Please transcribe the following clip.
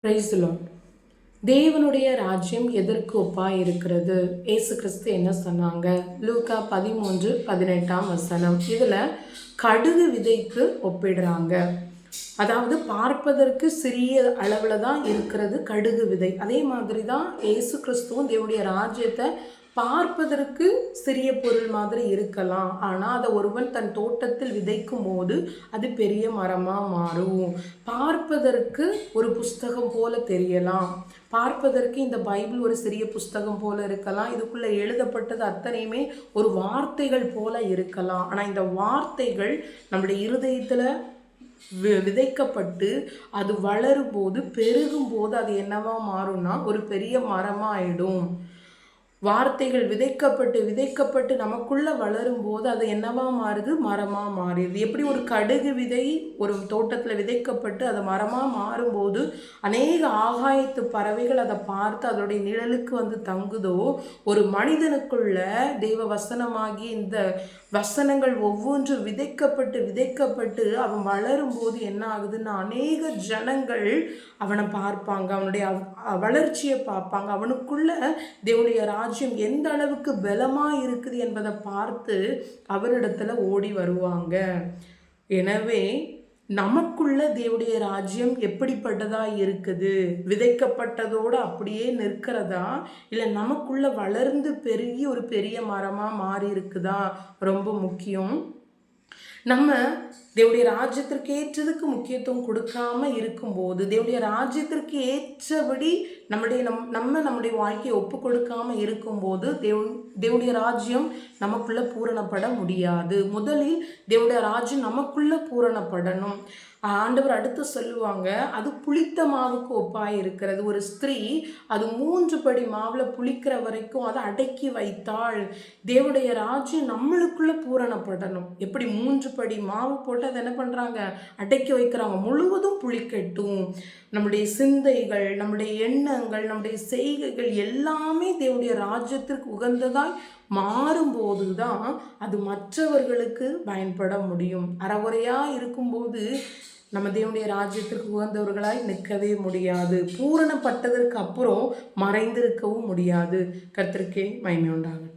Praise the Lord. தேவனுடைய ராஜ்யம் எதற்கு ஒப்பாய் இருக்கிறது? இயேசு கிறிஸ்து என்ன சொன்னாங்க? லூக்கா 13:18 இதில் கடுகு விதைக்கு ஒப்பிடுறாங்க. அதாவது பார்ப்பதற்கு சிறிய அளவில் தான் இருக்கிறது கடுகு விதை. அதே மாதிரி தான் இயேசு கிறிஸ்துவும் தேவனுடைய ராஜ்யத்தை பார்ப்பதற்கு சிறிய பொருள் மாதிரி இருக்கலாம். ஆனால் அதை ஒருவன் தன் தோட்டத்தில் விதைக்கும் போது அது பெரிய மரமாக மாறும். பார்ப்பதற்கு ஒரு புஸ்தகம் போல தெரியலாம். பார்ப்பதற்கு இந்த பைபிள் ஒரு சிறிய புஸ்தகம் போல இருக்கலாம். இதுக்குள்ளே எழுதப்பட்டது அத்தனையுமே ஒரு வார்த்தைகள் போல இருக்கலாம். ஆனால் இந்த வார்த்தைகள் நம்முடைய இருதயத்தில் விதைக்கப்பட்டு அது வளரும் போது பெருகும் போது அது என்னவா மாறும்னா ஒரு பெரிய மரமாக ஆயிடும். வார்த்தைகள் விதைக்கப்பட்டு நமக்குள்ள வளரும் போது அது என்னவா மாறுது? மரமாக மாறிடுது. எப்படி ஒரு கடுகு விதை ஒரு தோட்டத்தில் விதைக்கப்பட்டு அது மரமாக மாறும்போது அநேக ஆகாயத்து பறவைகள் அதை பார்த்து அதோடைய நிழலுக்கு வந்து தங்குதோ, ஒரு மனிதனுக்குள்ள தெய்வ வசனமாகி இந்த வசனங்கள் ஒவ்வொன்றும் விதைக்கப்பட்டு அவன் வளரும் போது என்ன ஆகுதுன்னா அநேக ஜனங்கள் அவனை பார்ப்பாங்க, அவனுடைய வளர்ச்சியை பார்ப்பாங்க. அவனுக்குள்ள தேவனுடைய ராஜ்யம் எந்த அளவுக்கு பலமாக இருக்குது என்பதை பார்த்து அவரிடத்துல ஓடி வருவாங்க. எனவே நமக்குள்ள தேவனுடைய ராஜ்யம் எப்படிப்பட்டதா இருக்குது? விதைக்கப்பட்டதோடு அப்படியே நிற்கிறதா, இல்லை நமக்குள்ள வளர்ந்து பெருகி ஒரு பெரிய மரமாக மாறி இருக்குதா? ரொம்ப முக்கியம். நம்ம தேவனுடைய ராஜ்யத்திற்கு ஏற்றதுக்கு முக்கியத்துவம் கொடுக்காம இருக்கும்போது, தேவனுடைய ராஜ்யத்திற்கு ஏற்றபடி நம்முடைய வாழ்க்கையை ஒப்பு கொடுக்காம இருக்கும்போது தேவனுடைய ராஜ்யம் நமக்குள்ள பூரணப்பட முடியாது. முதலில் தேவனுடைய ராஜ்யம் நமக்குள்ள பூரணப்படணும். ஆண்டவர் அடுத்து சொல்லுவாங்க, அது புளித்த மாவுக்கு ஒப்பாய் இருக்கிறது. ஒரு ஸ்திரீ அது 3 படி மாவில் புளிக்கிற வரைக்கும் அதை அடக்கி வைத்தாள். தேவனுடைய ராஜ்யம் நம்மளுக்குள்ள பூரணப்படணும். எப்படி 3 படி மாவு போட்டு அதை என்ன பண்ணுறாங்க? அடக்கி வைக்கிறாங்க. முழுவதும் புளிக்கட்டும். நம்முடைய சிந்தைகள், நம்முடைய எண்ணங்கள், நம்முடைய செய்கைகள் எல்லாமே தேவனுடைய ராஜ்யத்திற்கு உகந்ததாய் மாறும்போது தான் அது மற்றவர்களுக்கு பயன்பட முடியும். அறகுறையாக இருக்கும்போது நம்ம தேவனுடைய ராஜ்யத்திற்கு உகந்தவர்களாய் நிற்கவே முடியாது. பூரணப்பட்டதற்கு அப்புறம் மறைந்திருக்கவும் முடியாது. கர்த்தருக்கே மகிமை உண்டாகட்டும்.